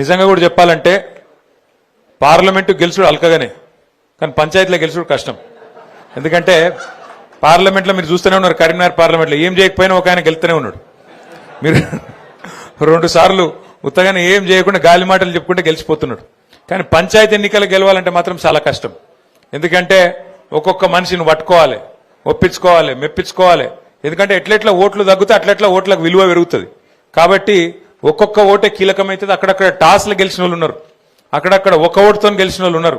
నిజంగా కూడా చెప్పాలంటే పార్లమెంటు గెలుచుడు అల్కగానే, కానీ పంచాయతీలో గెలుచుడు కష్టం. ఎందుకంటే పార్లమెంట్లో మీరు చూస్తూనే ఉన్నారు, కరీంనగర్ పార్లమెంట్లో ఏం చేయకపోయినా ఒక ఆయన గెలుతూనే ఉన్నాడు. మీరు 2 సార్లు ఉత్తగానే ఏం చేయకుండా గాలి మాటలు చెప్పుకుంటే గెలిచిపోతున్నాడు. కానీ పంచాయతీ ఎన్నికలు గెలవాలంటే మాత్రం చాలా కష్టం. ఎందుకంటే ఒక్కొక్క మనిషిని పట్టుకోవాలి, ఒప్పించుకోవాలి, మెప్పించుకోవాలి. ఎందుకంటే ఎట్లెట్లా ఓట్లు తగ్గుతే అట్లెట్లా ఓట్లకు విలువ పెరుగుతుంది. కాబట్టి ఒక్కొక్క ఓటే కీలకమైతుంది. అక్కడక్కడ టాస్లు గెలిచిన వాళ్ళు ఉన్నారు, అక్కడక్కడ ఒక ఓటుతో గెలిచిన వాళ్ళు ఉన్నారు,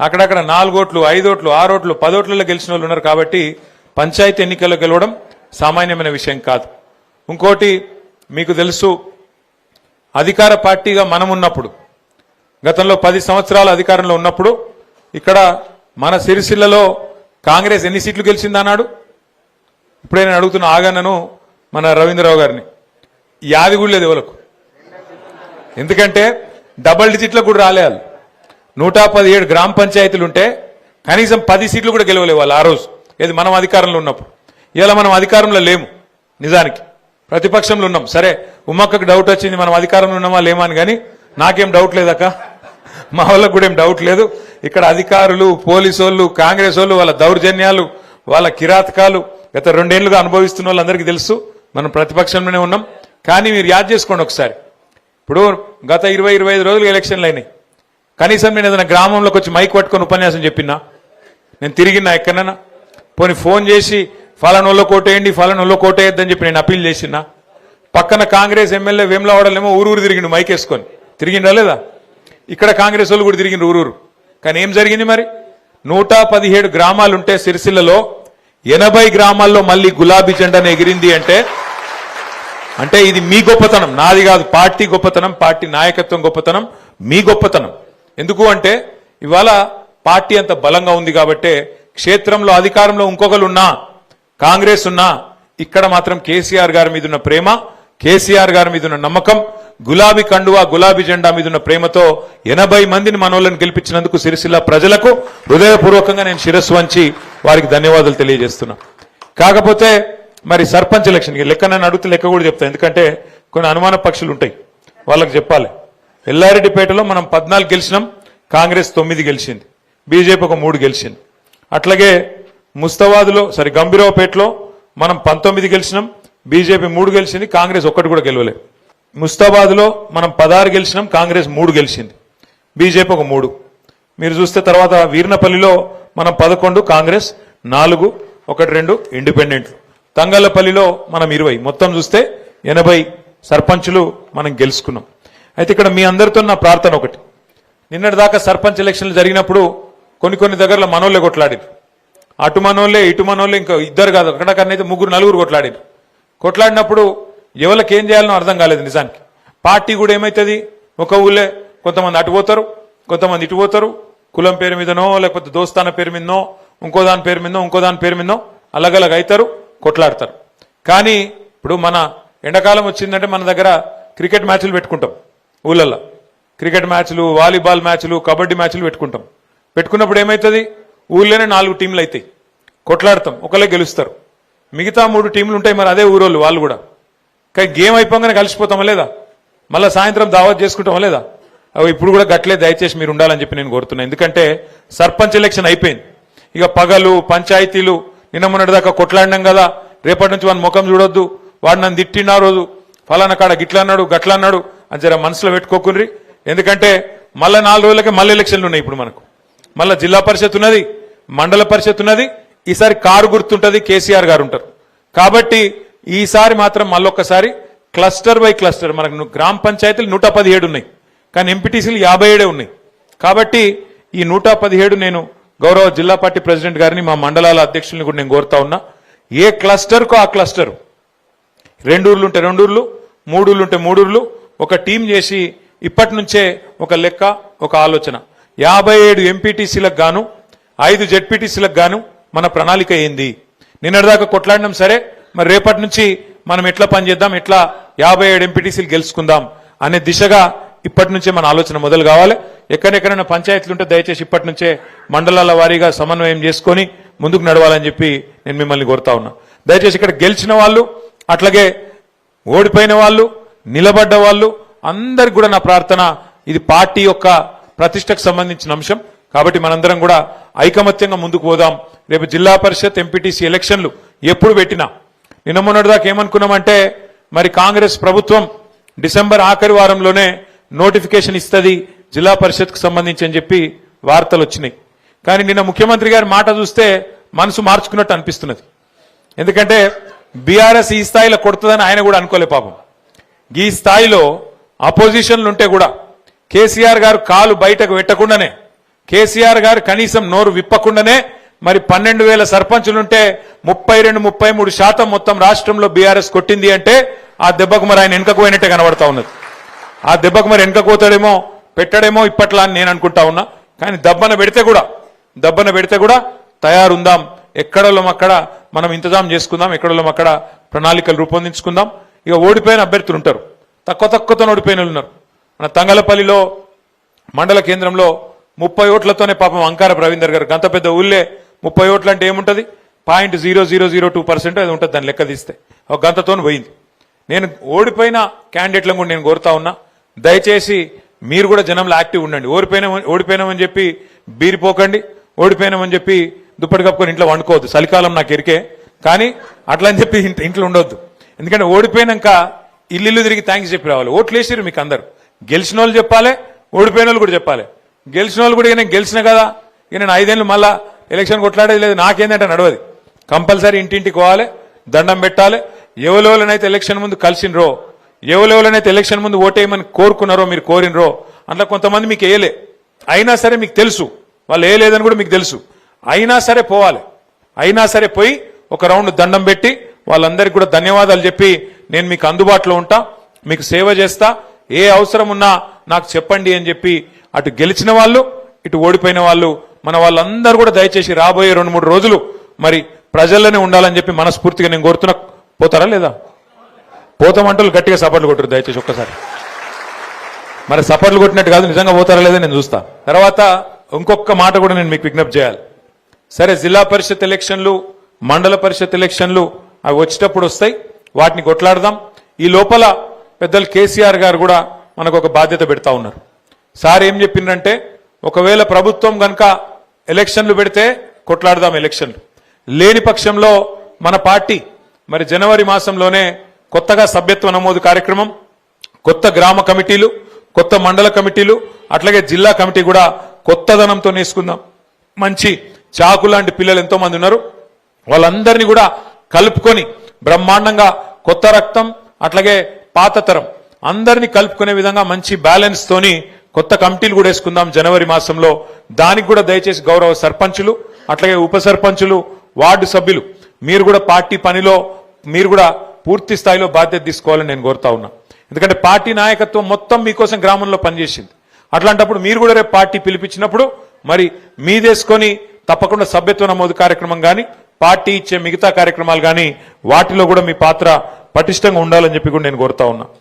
అక్కడక్కడ 4 ఓట్లు 5 ఓట్లు 6 ఓట్లు 10 ఓట్లలో గెలిచిన వాళ్ళు ఉన్నారు. కాబట్టి పంచాయతీ ఎన్నికల్లో గెలవడం సామాన్యమైన విషయం కాదు. ఇంకోటి మీకు తెలుసు, అధికార పార్టీగా మనం ఉన్నప్పుడు, గతంలో 10 సంవత్సరాల అధికారంలో ఉన్నప్పుడు ఇక్కడ మన సిరిసిల్లలో కాంగ్రెస్ ఎన్ని సీట్లు గెలిచిందన్నాడు. ఇప్పుడే నేను అడుగుతున్న ఆగన్నను, మన రవీంద్రరావు గారిని, యాది కూడా లేదు ఎవరికి. ఎందుకంటే డబల్ డిజిట్లో కూడా రాలే వాళ్ళు. 117 గ్రామ పంచాయతీలు ఉంటే కనీసం 10 సీట్లు కూడా గెలవలే వాళ్ళు ఆ రోజు. ఏది మనం అధికారంలో ఉన్నప్పుడు. ఇలా మనం అధికారంలో లేము, నిజానికి ప్రతిపక్షంలో ఉన్నాం. సరే ఉమ్మక్కకు డౌట్ వచ్చింది మనం అధికారంలో ఉన్నామా లేమా అని, కానీ నాకేం డౌట్ లేదక్క, మా వాళ్ళకు కూడా ఏం డౌట్ లేదు. ఇక్కడ అధికారులు, పోలీసు వాళ్ళు, కాంగ్రెస్ వాళ్ళు, వాళ్ళ దౌర్జన్యాలు, వాళ్ళ కిరాతకాలు గత 2 ఏళ్లుగా అనుభవిస్తున్న వాళ్ళందరికీ తెలుసు. మనం ప్రతిపక్షంలోనే ఉన్నాం. కానీ మీరు యాద్ చేసుకోండి ఒకసారి, ఇప్పుడు గత 20-25 రోజులు ఎలక్షన్లు అయినాయి. కనీసం నేను ఏదైనా గ్రామంలోకి వచ్చి మైక్ పట్టుకొని ఉపన్యాసం చెప్పినా, నేను తిరిగినా ఎక్కడైనా, పోనీ ఫోన్ చేసి ఫలానోళ్ళో కోటేయండి ఫలానోళ్ళో కోటేయద్దని చెప్పి నేను అప్పీల్ చేసినా, పక్కన కాంగ్రెస్ ఎమ్మెల్యే వేములవాడలేమో ఊరూరు తిరిగిండు మైక్ వేసుకొని, తిరిగిండా లేదా? ఇక్కడ కాంగ్రెస్ వాళ్ళు కూడా తిరిగిండు ఊరూరు. కానీ ఏం జరిగింది మరి? 117 గ్రామాలుంటే సిరిసిల్లలో 80 గ్రామాల్లో మళ్ళీ గులాబీ జెండాను ఎగిరింది అంటే ఇది మీ గొప్పతనం, నాది కాదు. పార్టీ గొప్పతనం, పార్టీ నాయకత్వం గొప్పతనం, మీ గొప్పతనం. ఎందుకు అంటే ఇవాళ పార్టీ అంత బలంగా ఉంది కాబట్టి, క్షేత్రంలో అధికారంలో ఇంకొకరు ఉన్నా, కాంగ్రెస్ ఉన్నా, ఇక్కడ మాత్రం కేసీఆర్ గారి మీద ఉన్న ప్రేమ, కేసీఆర్ గారి మీద ఉన్న నమ్మకం, గులాబీ కండువా గులాబీ జెండా మీద ఉన్న ప్రేమతో 80 మందిని మనోళ్ళని గెలిపించినందుకు సిరిసిల్ల ప్రజలకు హృదయపూర్వకంగా నేను శిరస్సు వంచి వారికి ధన్యవాదాలు తెలియజేస్తున్నా. కాకపోతే మరి సర్పంచ్ ఎలక్షన్ లెక్క నన్ను అడిగితే లెక్క కూడా చెప్తా, ఎందుకంటే కొన్ని అనుమాన పక్షులు ఉంటాయి, వాళ్ళకి చెప్పాలి. ఎల్లారెడ్డిపేటలో మనం 14 గెలిచినాం, కాంగ్రెస్ 9 గెలిచింది, బీజేపీ ఒక 3 గెలిచింది. అట్లాగే ముస్తాబాద్లో గంభీరావుపేటలో మనం 19 గెలిచినాం, బీజేపీ 3 గెలిచింది, కాంగ్రెస్ 1 కూడా గెలవలేదు. ముస్తాబాద్లో మనం 16 గెలిచినాం, కాంగ్రెస్ 3 గెలిచింది, బీజేపీ ఒక 3. మీరు చూస్తే తర్వాత వీర్నపల్లిలో మనం 11, కాంగ్రెస్ 4, 1-2 ఇండిపెండెంట్లు. తంగళ్లపల్లిలో మనం 20, మొత్తం చూస్తే 80 సర్పంచులు మనం గెలుచుకున్నాం. అయితే ఇక్కడ మీ అందరితో నా ప్రార్థన ఒకటి, నిన్నటి దాకా సర్పంచ్ ఎలక్షన్లు జరిగినప్పుడు కొన్ని దగ్గరలో మనోళ్ళే కొట్లాడారు. అటు మనోళ్ళే ఇటు మనోళ్ళే, ఇంకా 2 కాదు, అక్కడక్కడనైతే 3-4 కొట్లాడారు. కొట్లాడినప్పుడు ఎవరికి ఏం చేయాలనో అర్థం కాలేదు. నిజానికి పార్టీ కూడా ఏమవుతుంది, ఒక ఊళ్ళే కొంతమంది అటు పోతారు, కొంతమంది ఇటు పోతారు, కులం పేరు మీదనో లేకపోతే దోస్తాన పేరు మీదనో, ఇంకో దాని పేరు మీదనో అలగలగ అవుతారు, కొట్లాడతారు. కానీ ఇప్పుడు మన ఎండాకాలం వచ్చిందంటే మన దగ్గర క్రికెట్ మ్యాచ్లు పెట్టుకుంటాం, ఊళ్ళల్లో క్రికెట్ మ్యాచ్లు, వాలీబాల్ మ్యాచ్లు, కబడ్డీ మ్యాచ్లు పెట్టుకున్నప్పుడు ఏమవుతుంది, ఊళ్ళోనే 4 టీంలు అవుతాయి, కొట్లాడతాం, ఒకళ్ళే గెలుస్తారు, మిగతా 3 టీంలు ఉంటాయి. మరి అదే ఊరోళ్ళు వాళ్ళు కూడా. కానీ గేమ్ అయిపోగానే కలిసిపోతామా లేదా, మళ్ళీ సాయంత్రం దావత్ చేసుకుంటామా లేదా? అవి ఇప్పుడు కూడా గట్లే, దయచేసి మీరు ఉండాలని చెప్పి నేను కోరుతున్నాను. ఎందుకంటే సర్పంచ్ ఎలక్షన్ అయిపోయింది, ఇక పగలు పంచాయతీలు, నిన్న మొన్నటిదాకా కొట్లాడినాం కదా, రేపటి నుంచి వాడిని ముఖం చూడొద్దు, వాడు నన్ను తిట్టినా రోజు ఫలానా కాడ గిట్లా అన్నాడు గట్లా అన్నాడు అని జర మనసులో పెట్టుకోకుండ్రి. ఎందుకంటే మళ్ళీ 4 రోజులకే మళ్ళీ ఎలక్షన్లు ఉన్నాయి. ఇప్పుడు మనకు మళ్ళీ జిల్లా పరిషత్ ఉన్నది, మండల పరిషత్ ఉన్నది, ఈసారి కారు గుర్తుంటది, కేసీఆర్ గారు ఉంటారు. కాబట్టి ఈసారి మాత్రం మళ్ళొక్కసారి క్లస్టర్ బై క్లస్టర్, మనకు గ్రామ పంచాయతీలు 117 ఉన్నాయి, కానీ ఎంపీటీసీలు 57 ఉన్నాయి. కాబట్టి ఈ 117 నేను గౌరవ జిల్లా పార్టీ ప్రెసిడెంట్ గారిని, మా మండలాల అధ్యక్షుల్ని కూడా నేను కోరుతా ఉన్నా, ఏ క్లస్టర్కో ఆ క్లస్టర్, 2 ఊర్లు ఉంటే 2 ఊర్లు, 3 ఊర్లు ఉంటే 3 ఊర్లు, ఒక టీం చేసి ఇప్పటి నుంచే ఒక లెక్క, ఒక ఆలోచన, 57 ఎంపీటీసీలకు గాను 5 జెడ్పీటీసీలకు గాను మన ప్రణాళిక ఏంది. నిన్నటిదాకా కొట్లాడినాం, సరే మరి రేపటి నుంచి మనం ఎట్లా పనిచేద్దాం, ఎట్లా 57 ఎంపీటీసీలు గెలుచుకుందాం అనే దిశగా ఇప్పటి నుంచే మన ఆలోచన మొదలు కావాలి. ఎక్కడెక్కడైనా పంచాయతీలు ఉంటే దయచేసి ఇప్పటి నుంచే మండలాల వారీగా సమన్వయం చేసుకొని ముందుకు నడవాలని చెప్పి నేను మిమ్మల్ని కోరుతా ఉన్నా. దయచేసి ఇక్కడ గెలిచిన వాళ్ళు, అట్లాగే ఓడిపోయిన వాళ్ళు, నిలబడ్డ వాళ్ళు అందరికి కూడా నా ప్రార్థన, ఇది పార్టీ యొక్క ప్రతిష్టకు సంబంధించిన అంశం. కాబట్టి మనందరం కూడా ఐకమత్యంగా ముందుకు పోదాం. రేపు జిల్లా పరిషత్ ఎంపీటీసీ ఎలక్షన్లు ఎప్పుడు పెట్టినా నిన్న మొన్నటిదాకా ఏమనుకున్నామంటే మరి కాంగ్రెస్ ప్రభుత్వం డిసెంబర్ ఆఖరి వారంలోనే నోటిఫికేషన్ ఇస్తుంది జిల్లా పరిషత్కు సంబంధించి అని చెప్పి వార్తలు వచ్చినాయి. కానీ నిన్న ముఖ్యమంత్రి గారి మాట చూస్తే మనసు మార్చుకున్నట్టు అనిపిస్తున్నది. ఎందుకంటే బీఆర్ఎస్ ఈ స్థాయిలో కొడుతుందని ఆయన కూడా అనుకోలే పాపం. ఈ స్థాయిలో అపోజిషన్లు ఉంటే కూడా కేసీఆర్ గారు కాలు బయటకు పెట్టకుండానే, కేసీఆర్ గారు కనీసం నోరు విప్పకుండానే మరి 12,000 సర్పంచులుంటే 32-33% మొత్తం రాష్ట్రంలో బీఆర్ఎస్ కొట్టింది అంటే ఆ దెబ్బకు మరి ఆయన వెనుకకు పోయినట్టే కనబడతా ఉన్నది. ఆ దెబ్బకు మరి వెనుక పోతాడేమో పెట్టడేమో ఇప్పట్లా అని నేను అనుకుంటా ఉన్నా. కానీ దబ్బన పెడితే కూడా తయారుందాం. ఎక్కడలో అక్కడ మనం ఇంతజాం చేసుకుందాం, ఎక్కడలో అక్కడ ప్రణాళికలు రూపొందించుకుందాం. ఇక ఓడిపోయిన అభ్యర్థులు ఉంటారు, తక్కువతో ఓడిపోయిన వాళ్ళు ఉన్నారు. మన తంగలపల్లిలో మండల కేంద్రంలో 30 ఓట్లతోనే పాపం అంకార రవీందర్ గారు, గంత పెద్ద ఊళ్ళే 30 ఓట్లు అంటే ఏముంటది, 0.0002% అది ఉంటుంది దాన్ని లెక్క తీస్తే, ఒక గంతతో పోయింది. నేను ఓడిపోయిన క్యాండిడేట్లను కూడా నేను కోరుతా ఉన్నా, దయచేసి మీరు కూడా జనంలో యాక్టివ్ ఉండండి. ఓడిపోయినామని చెప్పి బీరిపోకండి, ఓడిపోయినామని చెప్పి దుప్పటి కప్పుకొని ఇంట్లో వండుకోవద్దు. చలికాలం నాకు ఎరికే, కానీ అట్లా అని చెప్పి ఇంట్లో ఉండొద్దు. ఎందుకంటే ఓడిపోయినాక ఇల్లు తిరిగి థ్యాంక్స్ చెప్పి రావాలి. ఓట్లు వేసిరు మీకు అందరు, గెలిచిన వాళ్ళు చెప్పాలి, ఓడిపోయిన వాళ్ళు కూడా చెప్పాలి. గెలిచిన వాళ్ళు కూడా నేను గెలిచిన కదా, ఇక నేను 5 ఏళ్ళు మళ్ళా ఎలక్షన్ కొట్లాడేది లేదు, నాకేందంటే నడవది. కంపల్సరీ ఇంటింటికి పోవాలి, దండం పెట్టాలి. ఎవరెవరైతే ఎలక్షన్ ముందు కలిసినరో, ఎవరెవరైతే ఎలక్షన్ ముందు ఓటేయమని కోరుకున్నారో, మీరు కోరినరో, అట్లా కొంతమంది మీకు వేయలే, అయినా సరే మీకు తెలుసు వాళ్ళు వేయలేదని కూడా మీకు తెలుసు, అయినా సరే పోవాలి. అయినా సరే పోయి ఒక రౌండ్ దండం పెట్టి వాళ్ళందరికీ కూడా ధన్యవాదాలు చెప్పి నేను మీకు అందుబాటులో ఉంటా, మీకు సేవ చేస్తా, ఏ అవసరం ఉన్నా నాకు చెప్పండి అని చెప్పి అటు గెలిచిన వాళ్ళు ఇటు ఓడిపోయిన వాళ్ళు మన వాళ్ళందరూ కూడా దయచేసి రాబోయే 2-3 రోజులు మరి ప్రజల్లోనే ఉండాలని చెప్పి మనస్ఫూర్తిగా నేను కోరుతున్నా. పోతారా లేదా? పోతామంటూ గట్టిగా సపోర్ట్లు కొట్టరు దయచేసి ఒక్కసారి. మరి సపోర్ట్లు కొట్టినట్టు కాదు, నిజంగా పోతారా లేదా నేను చూస్తా. తర్వాత ఇంకొక మాట కూడా నేను మీకు విజ్ఞప్తి చేయాలి. సరే, జిల్లా పరిషత్ ఎలక్షన్లు, మండల పరిషత్ ఎలక్షన్లు అవి వచ్చేటప్పుడు వస్తాయి, వాటిని కొట్లాడదాం. ఈ లోపల పెద్దలు కేసీఆర్ గారు కూడా మనకు ఒక బాధ్యత పెడతా ఉన్నారు. సార్ ఏం చెప్పిందంటే, ఒకవేళ ప్రభుత్వం గనక ఎలక్షన్లు పెడితే కొట్లాడదాం, ఎలక్షన్లు లేని పక్షంలో మన పార్టీ మరి జనవరి మాసంలోనే కొత్తగా సభ్యత్వ నమోదు కార్యక్రమం, కొత్త గ్రామ కమిటీలు, కొత్త మండల కమిటీలు, అట్లాగే జిల్లా కమిటీ కూడా కొత్తదనంతో నేసుకుందాం. మంచి చాకు లాంటి పిల్లలు ఎంతో మంది ఉన్నారు, వాళ్ళందరినీ కూడా కలుపుకొని బ్రహ్మాండంగా కొత్త రక్తం అట్లాగే పాత తరం అందరినీ కలుపుకునే విధంగా మంచి బ్యాలెన్స్ తోని కొత్త కమిటీలు కూడా వేసుకుందాం జనవరి మాసంలో. దానికి కూడా దయచేసి గౌరవ సర్పంచులు అట్లాగే ఉప సర్పంచులు, వార్డు సభ్యులు మీరు కూడా పార్టీ పనిలో మీరు కూడా పూర్తి స్థాయిలో బాధ్యత తీసుకోవాలని నేను కోరుతా ఉన్నా. ఎందుకంటే పార్టీ నాయకత్వం మొత్తం మీకోసం గ్రామంలో పనిచేసింది. అట్లాంటప్పుడు మీరు కూడా రేపు పార్టీ పిలిపించినప్పుడు మరి మీదేసుకొని తప్పకుండా సభ్యత్వ నమోదు కార్యక్రమం కానీ, పార్టీ ఇచ్చే మిగతా కార్యక్రమాలు కానీ వాటిలో కూడా మీ పాత్ర పటిష్టంగా ఉండాలని చెప్పి కూడా నేను కోరుతా ఉన్నా.